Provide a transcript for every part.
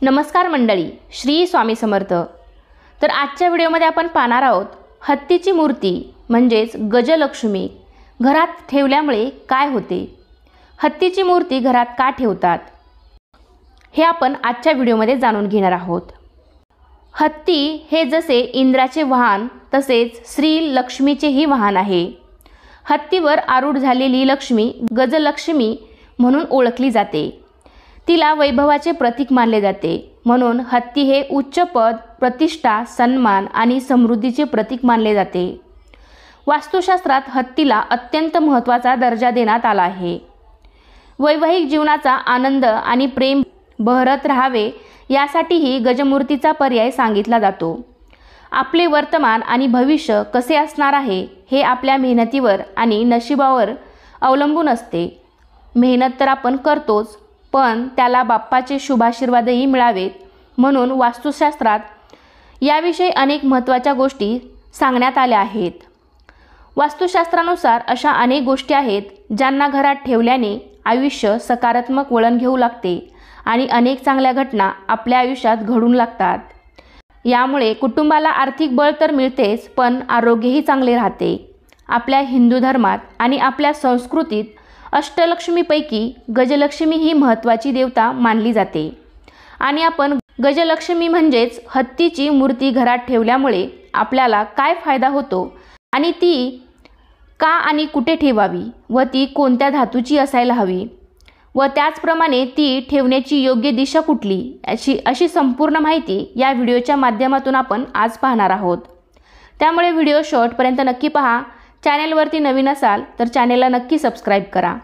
नमस्कार मंडळी, श्री स्वामी समर्थ। तर आजच्या व्हिडिओमध्ये आपण पाहणार आहोत हत्तीची मूर्ती म्हणजेच गजलक्ष्मी घरात ठेवल्यामुळे काय होते, हत्तीची मूर्ती घरात का ठेवतात हे आपण आजच्या व्हिडिओमध्ये जाणून घेणार आहोत। हत्ती हे जसे इंद्राचे वाहन तसेच श्री लक्ष्मीचेही वाहन आहे। हत्तीवर आरूढ झालेली लक्ष्मी गजलक्ष्मी म्हणून ओळखली जाते। तिला वैभवाचे प्रतीक मानले जाते, म्हणून हत्ती हे उच्च पद, प्रतिष्ठा, सन्मान आणि समृद्धीचे प्रतीक मानले जाते। वास्तुशास्त्रात हत्तीला अत्यंत महत्त्वाचा दर्जा देण्यात आला आहे। वैवाहिक जीवनाचा आनंद आणि प्रेम बहरत राहावे यासाठीही गजमूर्तीचा पर्याय सांगितला जातो। आपले वर्तमान आणि भविष्य कसे असणार आहे हे आपल्या मेहनतीवर आणि नशिबावर अवलंबून असते। मेहनत तर आपण करतोच, पण त्याला बाप्पाचे शुभाशीर्वादही मिळावेत, म्हणून वास्तुशास्त्रात याविषयी अनेक महत्त्वाच्या गोष्टी सांगण्यात आल्या आहेत। वास्तुशास्त्रानुसार अशा अनेक गोष्टी आहेत ज्यांना घरात ठेवल्याने आयुष्य सकारात्मक वळण घेऊ लागते आणि अनेक चांगल्या घटना आपल्या आयुष्यात घडून लागतात। यामुळे कुटुंबाला आर्थिक बळ तर मिळतेच, पण आरोग्यही चांगले राहते। आपल्या हिंदू धर्मात आणि आपल्या संस्कृतीत अष्टलक्ष्मीपैकी गजलक्ष्मी ही महत्त्वाची देवता मानली जाते आणि आपण गजलक्ष्मी म्हणजेच हत्तीची मूर्ती घरात ठेवल्यामुळे आपल्याला काय फायदा होतो आणि ती का आणि कुठे ठेवावी व ती कोणत्या धातूची असायला हवी व त्याचप्रमाणे ती ठेवण्याची योग्य दिशा कुठली अशी संपूर्ण माहिती या व्हिडिओच्या माध्यमातून आपण आज पाहणार आहोत। त्यामुळे व्हिडिओ शेवटपर्यंत नक्की पहा। चॅनेलवरती नवीन असाल तर चॅनेलला नक्की सबस्क्राईब करा।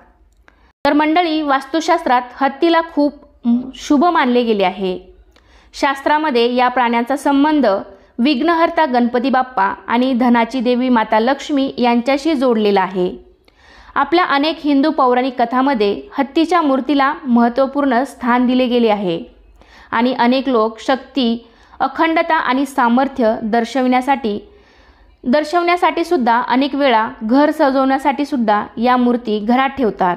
तर मंडळी, वास्तुशास्त्रात हत्तीला खूप शुभ मानले गेले आहे। शास्त्रामध्ये या प्राण्याचा संबंध विघ्नहर्ता गणपती बाप्पा आणि धनाची देवी माता लक्ष्मी यांच्याशी जोडलेला आहे। आपल्या अनेक हिंदू पौराणिक कथांमध्ये हत्तीच्या मूर्तीला महत्त्वपूर्ण स्थान दिले गेले आहे आणि अनेक लोक शक्ती, अखंडता आणि सामर्थ्य दर्शवण्यासाठी सुद्धा अनेक वेळा घर सजवण्यासाठी सुद्धा या मूर्ती घरात ठेवतात।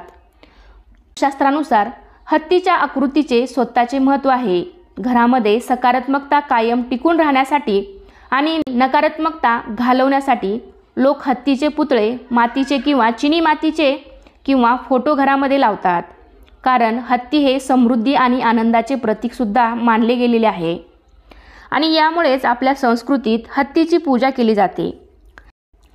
शास्त्रानुसार हत्तीच्या आकृतीचे स्वतःचे महत्त्व आहे। घरामध्ये सकारात्मकता कायम टिकून राहण्यासाठी आणि नकारात्मकता घालवण्यासाठी लोक हत्तीचे पुतळे मातीचे किंवा चिनी मातीचे किंवा फोटो घरामध्ये लावतात, कारण हत्ती हे समृद्धी आणि आनंदाचे प्रतीक सुद्धा मानले गेलेले आहे आणि यामुळेच आपल्या संस्कृतीत हत्तीची पूजा केली जाते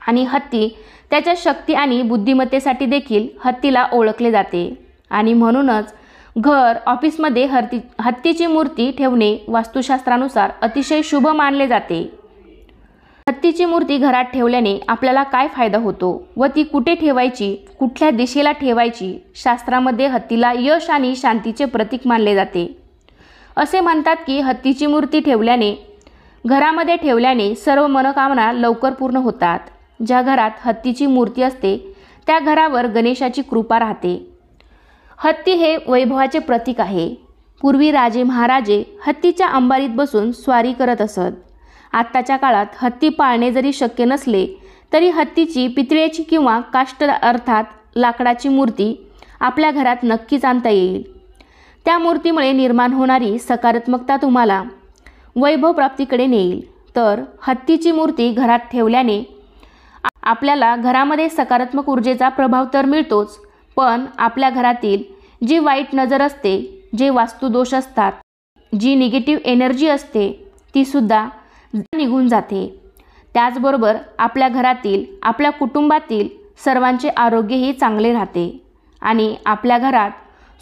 आणि हत्ती त्याच्या शक्ती आणि बुद्धिमत्तेसाठी देखील हत्तीला ओळखले जाते आणि म्हणूनच घर, ऑफिसमध्ये हत्तीची मूर्ती ठेवणे वास्तुशास्त्रानुसार अतिशय शुभ मानले जाते। हत्तीची मूर्ती घरात ठेवल्याने आपल्याला काय फायदा होतो व ती कुठे ठेवायची, कुठल्या दिशेला ठेवायची, शास्त्रामध्ये हत्तीला यश आणि शांतीचे प्रतीक मानले जाते। असे म्हणतात की हत्तीची मूर्ती घरामध्ये ठेवल्याने सर्व मनोकामना लवकर पूर्ण होतात। ज्या घरात हत्तीची मूर्ती असते त्या घरावर गणेशाची कृपा राहते। हत्ती हे वैभवाचे प्रतीक आहे। पूर्वी राजे महाराजे हत्तीच्या अंबारीत बसून स्वारी करत असत। आत्ताच्या काळात हत्ती पाळणे जरी शक्य नसले तरी हत्तीची पितळेची किंवा काष्ट अर्थात लाकडाची मूर्ती आपल्या घरात नक्कीच आणता येईल। त्या मूर्तीमुळे निर्माण होणारी सकारात्मकता तुम्हाला वैभव प्राप्तीकडे नेईल। तर हत्तीची मूर्ती घरात ठेवल्याने आपल्याला घरामध्ये सकारात्मक ऊर्जेचा प्रभाव तर मिळतोच, पण आपल्या घरातील जी वाईट नजर असते, जे वास्तुदोष असतात, जी निगेटिव्ह एनर्जी असते ती सुद्धा निघून जाते। त्याचबरोबर आपल्या घरातील, आपल्या कुटुंबातील सर्वांचे आरोग्यही चांगले राहते आणि आपल्या घरात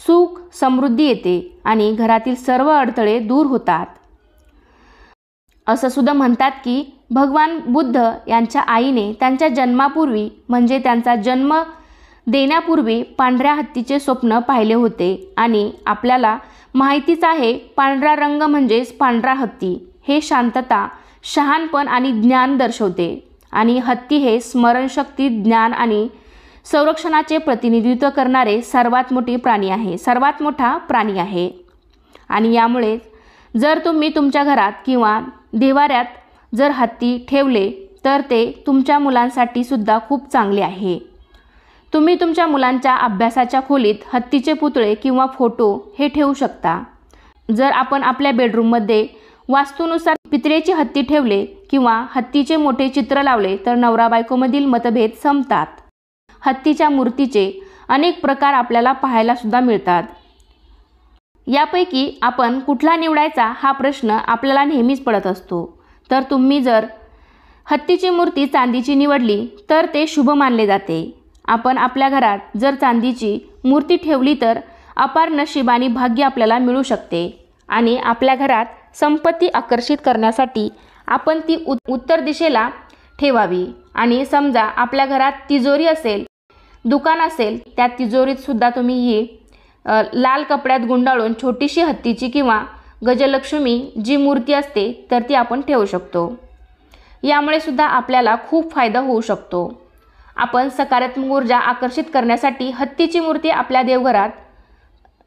सुख समृद्धी येते आणि घरातील सर्व अडथळे दूर होतात। असं सुद्धा म्हणतात की भगवान बुद्ध यांच्या आईने त्यांच्या जन्मापूर्वी म्हणजे त्यांचा जन्म देण्यापूर्वी पांढऱ्या हत्तीचे स्वप्न पाहिले होते आणि आपल्याला माहितीच आहे पांढरा रंग म्हणजेच पांढरा हत्ती हे शांतता, शहाणपण आणि ज्ञान दर्शवते आणि हत्ती हे स्मरणशक्ती, ज्ञान आणि संरक्षणाचे प्रतिनिधित्व करणारे सर्वात मोठा प्राणी आहे आणि यामुळे जर तुम्ही तुमच्या घरात किंवा देवाऱ्यात जर हत्ती ठेवले तर ते तुमच्या मुलांसाठी सुद्धा खूप चांगले आहे। तुम्ही तुमच्या मुलांच्या अभ्यासाच्या खोलीत हत्तीचे पुतळे किंवा फोटो हे ठेवू शकता। जर आपण आपल्या बेडरूममध्ये वास्तूनुसार पितळेची हत्ती ठेवले किंवा हत्तीचे मोठे चित्र लावले तर नवरा बायकोमधील मतभेद संपतात. हत्तीच्या मूर्तीचे अनेक प्रकार आपल्याला पाहायला सुद्धा मिळतात. यापैकी आपण कुठला निवडायचा हा प्रश्न आपल्याला नेहमीच पडत असतो. तर तुम्ही जर हत्तीची मूर्ती चांदीची निवडली तर ते शुभ मानले जाते. आपण आपल्या घरात जर चांदीची मूर्ती ठेवली तर अपार नशीब आणि भाग्य आपल्याला मिळू शकते आणि आपल्या घरात संपत्ती आकर्षित करण्यासाठी आपण ती उत्तर दिशेला ठेवावी. आणि समजा आपल्या घरात तिजोरी असेल, दुकान असेल, त्या तिजोरीत सुद्धा तुम्ही ही लाल कपड्यात गुंडाळून छोटीशी हत्तीची किंवा गजलक्ष्मी जी मूर्ती असते तर ती आपण ठेवू शकतो. यामुळे सुद्धा आपल्याला खूप फायदा होऊ शकतो. आपण सकारात्मक ऊर्जा आकर्षित करण्यासाठी हत्तीची मूर्ती आपल्या देवघरात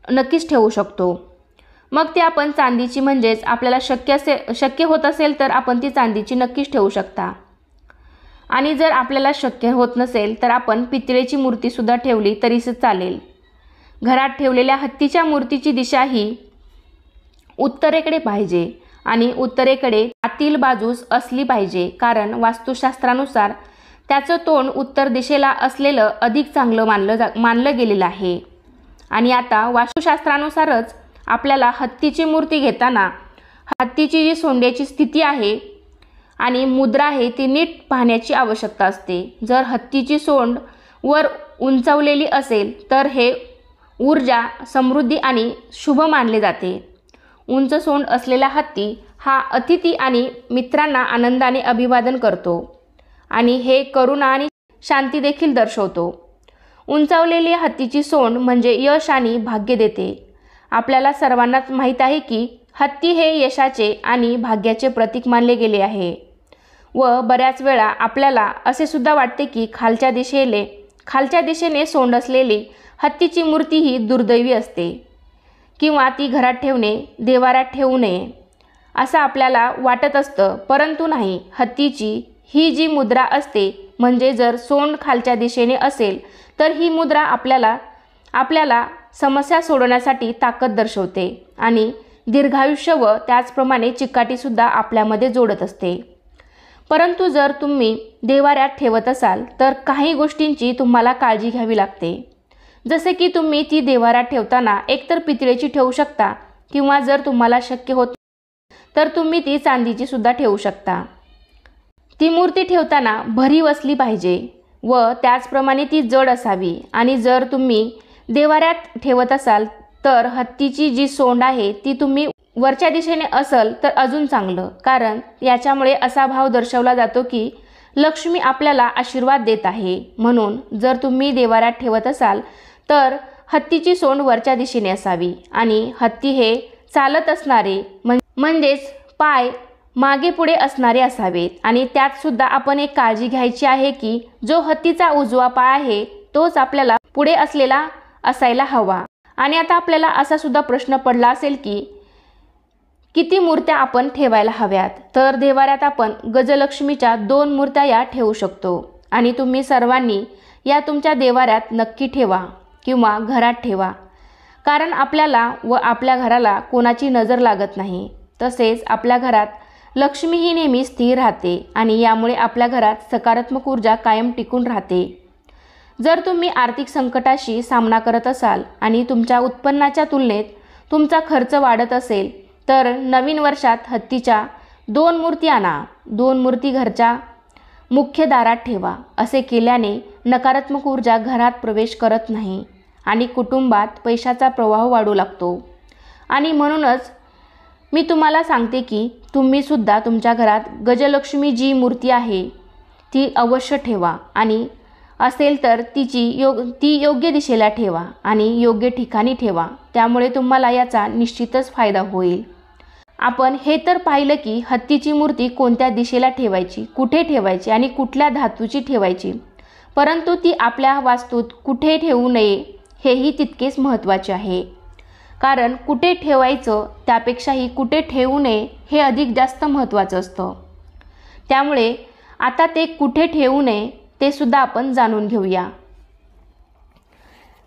नक्कीच ठेवू शकतो. मग ती आपण चांदीची म्हणजेच आपल्याला शक्य होत असेल तर आपण ती चांदीची नक्कीच ठेवू शकता. आणि जर आपल्याला शक्य होत नसेल तर आपण पितळेची मूर्तीसुद्धा ठेवली तरी चालेल. घरात ठेवलेल्या हत्तीच्या मूर्तीची दिशा ही उत्तरेकडे पाहिजे आणि उत्तरेकडे आतील बाजूस असली पाहिजे, कारण वास्तुशास्त्रानुसार त्याचं तोंड उत्तर दिशेला असलेलं अधिक चांगलं मानलं गेलेलं आहे. आणि आता वास्तुशास्त्रानुसारच आपल्याला हत्तीची मूर्ती घेताना हत्तीची जी सोंड्याची स्थिती आहे आणि मुद्रा आहे ती नीट पाहण्याची आवश्यकता असते. जर हत्तीची सोंड वर उंचावलेली असेल तर हे ऊर्जा, समृद्धी आणि शुभ मानले जाते. उंच सोंड असलेला हत्ती हा अतिथी आणि मित्रांना आनंदाने अभिवादन करतो आणि हे करुणा आणि शांती देखील दर्शवतो. उंचावलेली हत्तीची सोंड म्हणजे यश आणि भाग्य देते. आपल्याला सर्वांनाच माहीत आहे की हत्ती हे यशाचे आणि भाग्याचे प्रतीक मानले गेले आहे. व बऱ्याच वेळा आपल्याला असे सुद्धा वाटते की खालच्या दिशेने सोंड असलेली हत्तीची मूर्ती ही दुर्दैवी असते किंवा ती घरात ठेवणे, देवाऱ्यात ठेवू नये असं आपल्याला वाटत असतं. परंतु नाही, हत्तीची ही जी मुद्रा असते म्हणजे जर सोंड खालच्या दिशेने असेल तर ही मुद्रा आपल्याला समस्या सोडवण्यासाठी ताकद दर्शवते आणि दीर्घायुष्य व त्याचप्रमाणे चिकाटीसुद्धा आपल्यामध्ये जोडत असते. परंतु जर तुम्ही देवाऱ्यात ठेवत असाल तर काही गोष्टींची तुम्हाला काळजी घ्यावी लागते. जसे की तुम्ही ती देवाऱ्यात ठेवताना एकतर पितळेची ठेवू शकता किंवा जर तुम्हाला शक्य होत तर तुम्ही ती चांदीची सुद्धा ठेवू शकता. ती मूर्ती ठेवताना भरीव असली पाहिजे व त्याचप्रमाणे ती जड असावी. आणि जर तुम्ही देवाऱ्यात ठेवत असाल तर हत्तीची जी सोंड आहे ती तुम्ही वरच्या दिशेने असेल तर अजून चांगलं, कारण याच्यामुळे असा भाव दर्शवला जातो की लक्ष्मी आपल्याला आशीर्वाद देत आहे. म्हणून जर तुम्ही देवाऱ्यात ठेवत असाल तर हत्तीची सोंड वरच्या दिशेने असावी आणि हत्ती हे चालत असणारे म्हणजेच पाय मागे पुढे असणारे असावेत. आणि त्यात सुद्धा आपण एक काळजी घ्यायची आहे की जो हत्तीचा उजवा पाय आहे तोच आपल्याला पुढे असलेला असायला हवा. आणि आता आपल्याला असा सुद्धा प्रश्न पडला असेल की किती मूर्त्या आपण ठेवायला हव्यात. तर देवाऱ्यात आपण गजलक्ष्मीच्या 2 मूर्त्या या ठेवू शकतो. आणि तुम्ही सर्वांनी या तुमच्या देवाऱ्यात नक्की ठेवा किंवा घरात ठेवा, कारण आपल्याला व आपल्या घराला कोणाची नजर लागत नाही. तसेच आपल्या घरात लक्ष्मी ही नेहमी स्थिर राहते आणि यामुळे आपल्या घरात सकारात्मक ऊर्जा कायम टिकून राहते. जर तुम्ही आर्थिक संकटाशी सामना करत असाल आणि तुमच्या उत्पन्नाच्या तुलनेत तुमचा खर्च वाढत असेल तर नवीन वर्षात हत्तीच्या 2 मूर्ती आणा. 2 मूर्ती घरच्या मुख्य दारात ठेवा. असे केल्याने नकारात्मक ऊर्जा घरात प्रवेश करत नाही आणि कुटुंबात पैशाचा प्रवाह वाढू लागतो. आणि म्हणूनच मी तुम्हाला सांगते की तुम्ही सुद्धा तुमच्या घरात गजलक्ष्मी जी मूर्ती आहे ती अवश्य ठेवा आणि असेल तर ती योग्य दिशेला ठेवा आणि योग्य ठिकाणी ठेवा. त्यामुळे तुम्हाला याचा निश्चितच फायदा होईल. आपण हे तर पाहिलं की हत्तीची मूर्ती कोणत्या दिशेला ठेवायची, कुठे ठेवायची आणि कुठल्या धातूची ठेवायची. परंतु ती आपल्या वास्तूत कुठे ठेवू नये हेही तितकेच महत्त्वाचे आहे. कारण कुठे ठेवायचं त्यापेक्षाही कुठे ठेवू नये हे अधिक जास्त महत्त्वाचं असतं. त्यामुळे आता ते कुठे ठेवू नये ते सुद्धा आपण जाणून घेऊया.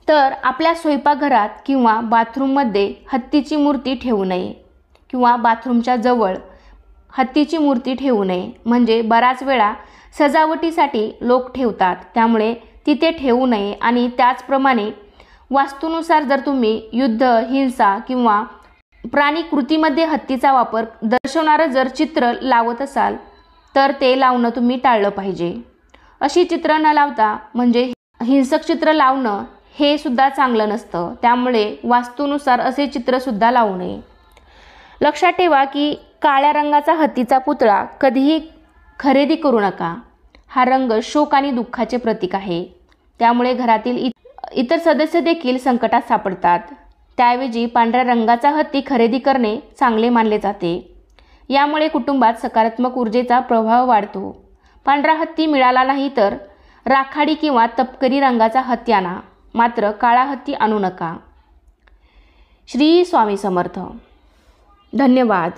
तर आपल्या स्वयंपाकघरात किंवा बाथरूममध्ये हत्तीची मूर्ती ठेवू नये किंवा बाथरूमच्या जवळ हत्तीची मूर्ती ठेवू नये. म्हणजे बराच वेळा सजावटीसाठी लोक ठेवतात, त्यामुळे तिथे ठेवू नये. आणि त्याचप्रमाणे वास्तूनुसार जर तुम्ही युद्ध, हिंसा किंवा प्राणी कृतीमध्ये हत्तीचा वापर दर्शवणारं जर चित्र लावत असाल तर ते लावणं तुम्ही टाळलं पाहिजे. अशी चित्र न लावता म्हणजे हिंसक चित्र लावणं हे सुद्धा चांगलं नसतं, त्यामुळे वास्तूनुसार असे चित्रसुद्धा लावू नये. लक्षात ठेवा की काळ्या रंगाचा हत्तीचा पुतळा कधीही खरेदी करू नका. हा रंग शोक आणि दुःखाचे प्रतीक आहे, त्यामुळे घरातील इतर सदस्य देखील संकटात सापडतात. त्याऐवजी पांढऱ्या रंगाचा हत्ती खरेदी करणे चांगले मानले जाते. यामुळे कुटुंबात सकारात्मक ऊर्जेचा प्रभाव वाढतो. पांढरा हत्ती मिळाला नाही तर राखाडी किंवा तपकिरी रंगाचा हत्ती आणा, मात्र काळा हत्ती आणू नका. श्री स्वामी समर्थ. धन्यवाद.